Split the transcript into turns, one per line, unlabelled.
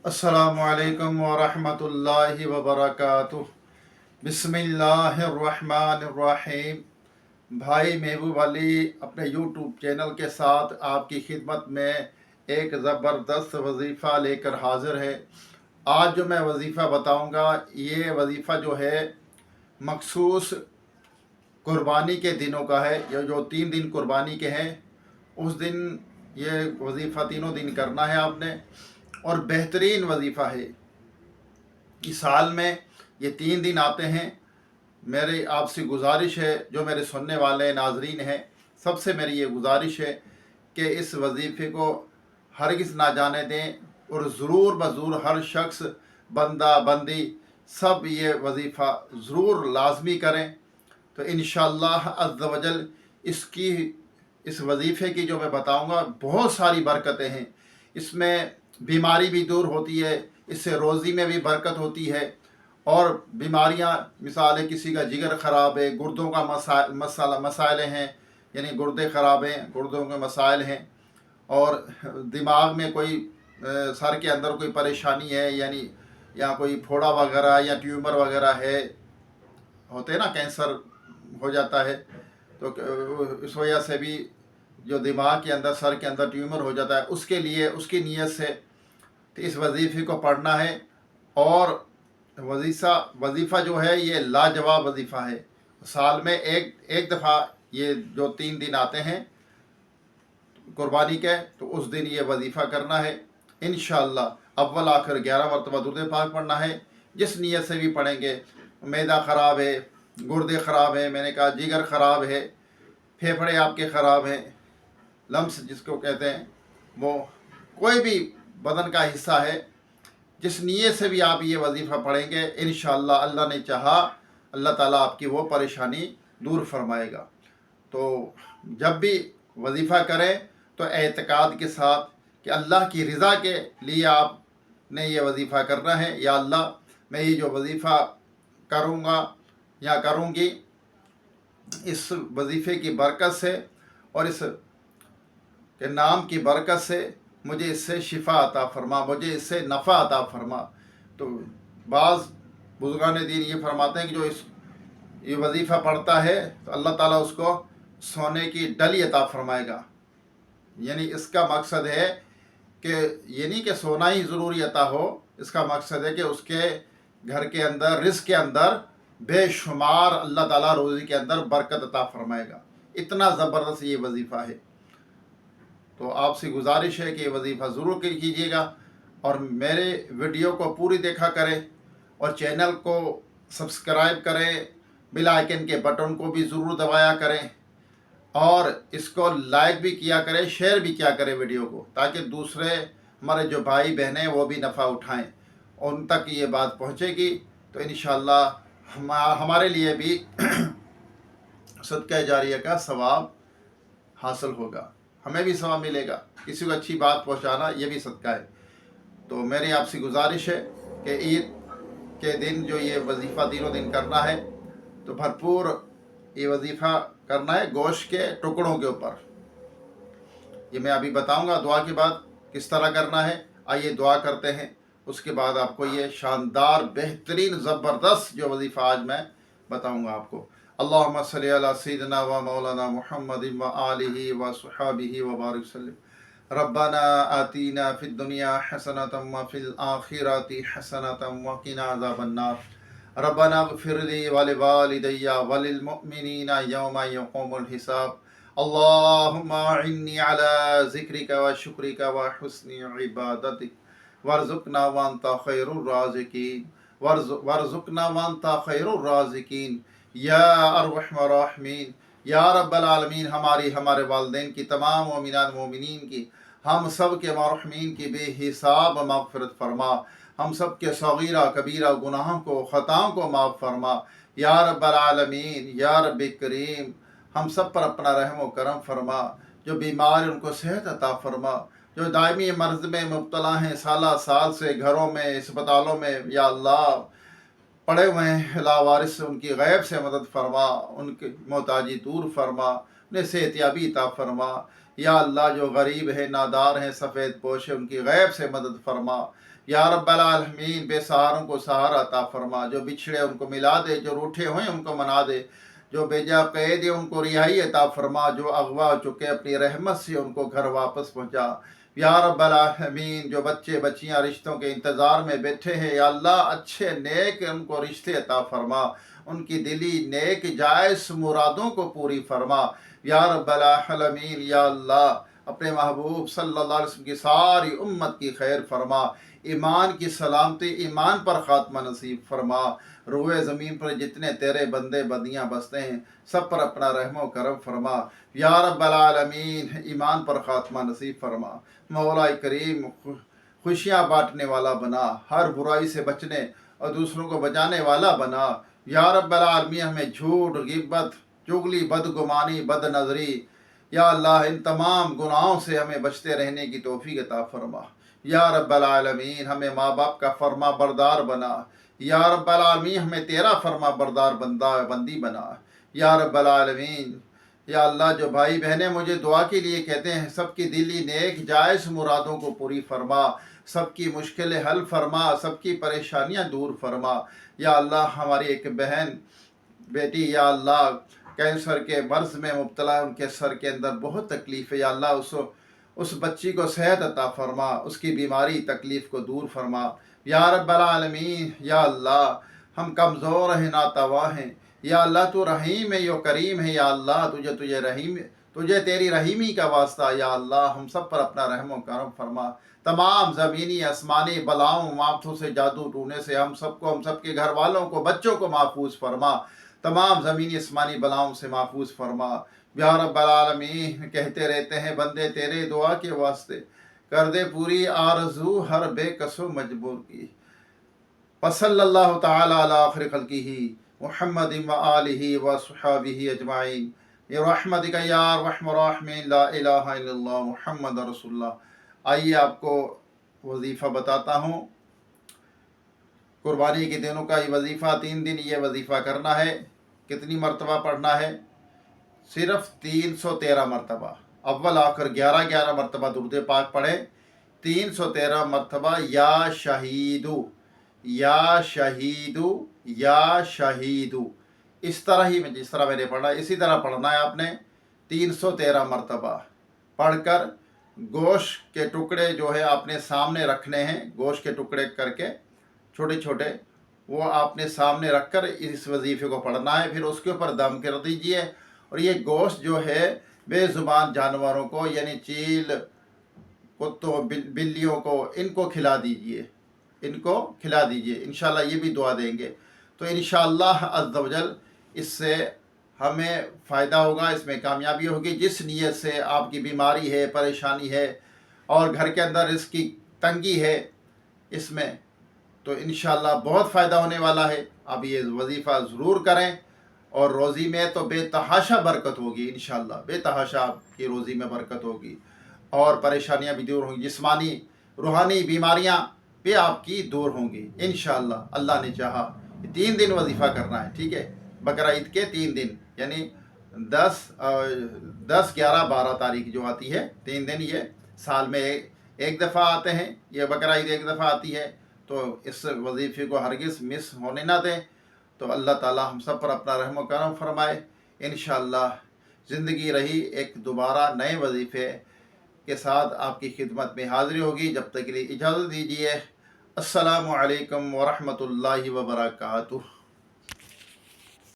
अस्सलामुअलैकुम वरहमतुल्लाहि वबरकातुह। बिस्मिल्लाहिर्रहमानिर्रहीम। भाई महबूब अली अपने यूट्यूब चैनल के साथ आपकी खिदमत में एक ज़बरदस्त वजीफ़ा लेकर हाज़िर है। आज जो मैं वजीफ़ा बताऊंगा, ये वजीफ़ा जो है मखसूस कुर्बानी के दिनों का है। ये जो 3 दिन कुर्बानी के हैं, उस दिन ये वजीफ़ा तीनों दिन करना है आपने, और बेहतरीन वजीफ़ा है। इस साल में ये 3 दिन आते हैं। मेरी आपसे गुजारिश है, जो मेरे सुनने वाले नाजरीन हैं, सबसे मेरी ये गुजारिश है कि इस वजीफ़े को हरगिज़ ना जाने दें, और ज़रूर बज़रूर हर शख्स, बंदा बंदी, सब ये वजीफ़ा ज़रूर लाजमी करें। तो इंशाअल्लाह अज़्ज़ व जल इस वजीफ़े की जो मैं बताऊंगा, बहुत सारी बरकतें हैं। इसमें बीमारी भी दूर होती है, इससे रोज़ी में भी बरकत होती है। और बीमारियां, मिसाल है किसी का जिगर ख़राब है, गुर्दों का मसाइल हैं, यानी गुर्दे ख़राब हैं, गुर्दों के मसाइल हैं, और दिमाग में कोई सर के अंदर कोई परेशानी है, यानी या कोई फोड़ा वगैरह या ट्यूमर वगैरह है, होते हैं ना, कैंसर हो जाता है, तो इस वजह से भी जो दिमाग के अंदर, सर के अंदर ट्यूमर हो जाता है, उसके लिए उसकी नीयत से तो इस वजीफ़े को पढ़ना है। और वजीफ़ा जो है ये लाजवाब वजीफ़ा है। साल में एक दफ़ा ये जो 3 दिन आते हैं कुर्बानी के, तो उस दिन ये वजीफ़ा करना है। इंशाअल्लाह अव्वल आखिर 11 मरतबा दुरूद पाक पढ़ना है। जिस नीयत से भी पढ़ेंगे, मैदा ख़राब है, गुर्दे ख़राब है, मैंने कहा जिगर ख़राब है, फेफड़े आपके ख़राब हैं, लम्स जिसको कहते हैं, वो कोई भी बदन का हिस्सा है, जिस नीयत से भी आप ये वजीफ़ा पढ़ेंगे, इंशाअल्लाह अल्लाह ने चाहा, अल्लाह ताला आपकी वो परेशानी दूर फरमाएगा। तो जब भी वजीफ़ा करें तो एतकाद के साथ कि अल्लाह की रज़ा के लिए आपने ये वजीफ़ा करना है। या अल्लाह, मैं ये जो वजीफ़ा करूँगा या करूँगी, इस वजीफ़े की बरकत से और इस के नाम की बरकत से मुझे इससे शिफा अता फरमा, मुझे इससे नफ़ा अता फरमा। तो बाज़ बुज़ुर्गान दीन ये फरमाते हैं कि जो ये वजीफ़ा पढ़ता है तो अल्लाह ताला उसको सोने की डली अता फरमाएगा। यानी इसका मकसद है कि ये नहीं कि सोना ही ज़रूरी अता हो, इसका मकसद है कि उसके घर के अंदर, रिज़्क़ के अंदर बेशुमार अल्लाह ताला रोज़ी के अंदर बरकत अता फरमाएगा। इतना ज़बरदस्त ये वजीफ़ा है। तो आपसे गुजारिश है कि ये वजीफ़ा ज़रूर कीजिएगा, और मेरे वीडियो को पूरी देखा करें, और चैनल को सब्सक्राइब करें, बेल आइकन के बटन को भी ज़रूर दबाया करें, और इसको लाइक भी किया करें, शेयर भी किया करें वीडियो को, ताकि दूसरे हमारे जो भाई बहनें हैं वो भी नफ़ा उठाएं, उन तक ये बात पहुँचेगी। तो इंशाअल्लाह हमारे लिए भी सदका जारिया का सवाब हासिल होगा, हमें भी सवाब मिलेगा। किसी को अच्छी बात पहुंचाना ये भी सदका है। तो मेरी आपसे गुजारिश है कि ईद के दिन जो ये वजीफ़ा तीनों दिन करना है, तो भरपूर ये वजीफ़ा करना है गोश्त के टुकड़ों के ऊपर। ये मैं अभी बताऊंगा दुआ के बाद किस तरह करना है। आइए दुआ करते हैं, उसके बाद आपको ये शानदार, बेहतरीन, ज़बरदस्त जो वजीफ़ा आज मैं बताऊंगा आपको। अल्लाहुम्मा सल्ली अला सय्यिदिना व मौलाना मुहम्मदिन व आलिहि व सुहाबिहि व बारिक वसल्लम। रब्बना आतीना फिद दुनिया हसनतम व फिल आखिरति हसनतम व क़िना अज़ाबन्नार। रब्बना इग़फ़िर ली व लिवालिदैया व लिलमुमिनीना यौमा यक़ूमुल हिसाब। अल्लाहुम्मा इन्नी अला ज़िक्रिका व शुक्रिका व हुस्नि इबादतिक वर्ज़ुक़ना व अंता खैरुर राज़िकीन वर्ज़ुक़ना व अंता खैरुर राज़िकीन या अरहमर राहिमीन या रब्बल आलमीन। हमारे वालिदैन की, तमाम मोमिनात मोमिनीन की, हम सब के मरहूमीन की बेहिसाब मग़फ़िरत फरमा। हम सब के सगीरा कबीरा गुनाहों को, ख़ताओं को माफ़ फरमा या रब्बल आलमीन या रब्बी करीम। हम सब पर अपना रहम व करम फरमा। जो बीमार हैं उनको सेहत अता फरमा। जो दायमी मर्ज़ में मुब्तला हैं, साल से घरों में, अस्पतालों में, या अल्लाह पड़े हुए हैं लावारिस, उनकी गैब से मदद फरमा, उनकी मोहताजी दूर फरमा, उन्हें सेहतियाबी अता फरमा। या अल्लाह जो गरीब है, नादार हैं, सफ़ेद पोश है, उनकी गैब से मदद फरमा। या रब्बल आलमीन बेसहारों को सहारा अता फरमा, जो बिछड़े उनको मिला दे, जो रूठे हुए उनको मना दे, जो बेजा कैद है उनको रिहाई अता फरमा, जो अगवा हो चुके अपनी रहमत से उनको घर वापस पहुँचा। या रब्बल आलमीन जो बच्चे बच्चियाँ रिश्तों के इंतज़ार में बैठे हैं, या अल्लाह अच्छे नेक उनको रिश्ते अता फरमा, उनकी दिली नेक जायज़ मुरादों को पूरी फरमा। या रब्बल आलमीन या अल्लाह अपने महबूब सल्लल्लाहु अलैहि वसल्लम की सारी उम्मत की खैर फरमा, ईमान की सलामती, ईमान पर ख़ात्मा नसीब फरमा। रोए ज़मीन पर जितने तेरे बंदे बंदियाँ बसते हैं सब पर अपना रहमो करम फरमा। या रब्बल आलमीन ईमान पर ख़ात्मा नसीब फरमा। मौला करीम खुशियाँ बांटने वाला बना, हर बुराई से बचने और दूसरों को बचाने वाला बना। या रब्बल आलमीन हमें झूठ, गिब्बत, चुगली, बदगुमानी, बदनज़री, या अल्लाह इन तमाम गुनाहों से हमें बचते रहने की तौफीक अता फरमा। या रब्बल आलमीन हमें माँ बाप का फर्मा बरदार बना। या रब्बल आलमीन हमें तेरा फर्मा बरदार बंदी बना। या रब्बल आलमीन या अल्लाह जो भाई बहनें मुझे दुआ के लिए कहते हैं, सबकी दिली नेक जायज़ मुरादों को पूरी फरमा, सबकी मुश्किलें हल फरमा, सबकी परेशानियां दूर फरमा। या अल्लाह हमारी एक बहन बेटी या अल्लाह कैंसर के मर्ज में मुब्तला है, उनके सर के अंदर बहुत तकलीफ़ है, या अल्लाह उस बच्ची को सेहत अता फरमा, उसकी बीमारी तकलीफ़ को दूर फरमा। या रब्बल आलमीन या अल्लाह हम कमज़ोर हैं, नातवा हैं, या अल्लाह तू रहीम है, यो करीम है, या अल्लाह तुझे तेरी रहीमी का वास्ता, या अल्लाह हम सब पर अपना रहम व करम फरमा। तमाम ज़मीनी आसमानी बलाओं माथों से, जादू टूने से हम सबको, हम सबके घर वालों को, बच्चों को महफूज फरमा, तमाम ज़मीनी आसमानी बलाओं से महफूज फरमा। या रब्बल आलमीन कहते रहते हैं बंदे तेरे दुआ के वास्ते, कर दे पूरी आरज़ू हर बेकसो मजबूर की। वसल्लल्लाहु तआला अला आखिर खल्किही मुहम्मदिन व आलिही व सुहाबिही अजमाइन बिरहमतिका या अरहमर राहिमीन ला इलाहा इल्लल्लाह मुहम्मद रसूलुल्लाह। आइए आपको वजीफ़ा बताता हूँ। कुर्बानी के दिनों का ये वजीफ़ा, 3 दिन ये वजीफ़ा करना है। कितनी मरतबा पढ़ना है? सिर्फ 313 मरतबा। अव्वल आखिर 11 मरतबा दुरूद पाक पढ़ें। 313 मरतबा या शहीदू, या शहीदू, या शहीदू, इस तरह ही जिस तरह मैंने पढ़ा इसी तरह पढ़ना है आपने। 313 मरतबा पढ़कर गोश्त के टुकड़े जो है आपने सामने रखने हैं। गोश्त के टुकड़े करके छोटे छोटे वो आपने सामने रखकर इस वजीफ़े को पढ़ना है। फिर उसके ऊपर दम कर दीजिए और ये गोश्त जो है बेज़ुबान जानवरों को, यानी चील, कुत्तों, बिल्लियों को, इनको खिला दीजिए, इनको खिला दीजिए। इंशाल्लाह ये भी दुआ देंगे तो इंशाल्लाह अज़्ज़ व जल इससे हमें फ़ायदा होगा, इसमें कामयाबी होगी। जिस नीयत से आपकी बीमारी है, परेशानी है और घर के अंदर इसकी तंगी है, इसमें तो इंशाल्लाह बहुत फ़ायदा होने वाला है। आप ये वजीफ़ा ज़रूर करें और रोज़ी में तो बेतहाशा बरकत होगी इंशाल्लाह, बेतहाशा आपकी रोज़ी में बरकत होगी और परेशानियां भी दूर होंगी, जिस्मानी रूहानी बीमारियां भी आपकी दूर होंगी इंशाल्लाह, अल्लाह ने चाहा। 3 दिन वजीफ़ा करना है, ठीक है। बकरा ईद के 3 दिन यानी 10, 11, 12 तारीख जो आती है, 3 दिन ये साल में एक दफ़ा आते हैं। ये बकरा ईद एक दफ़ा आती है तो इस वजीफ़े को हरगिज़ मिस होने ना दें। तो अल्लाह ताला हम सब पर अपना रहम व करम फरमाए। इंशाअल्लाह ज़िंदगी रही एक दोबारा नए वजीफ़े के साथ आपकी खिदमत में हाज़िरी होगी। जब तक के लिए इजाज़त दीजिए। अस्सलामु अलैकुम व रहमतुल्लाहि व बरकातुहू।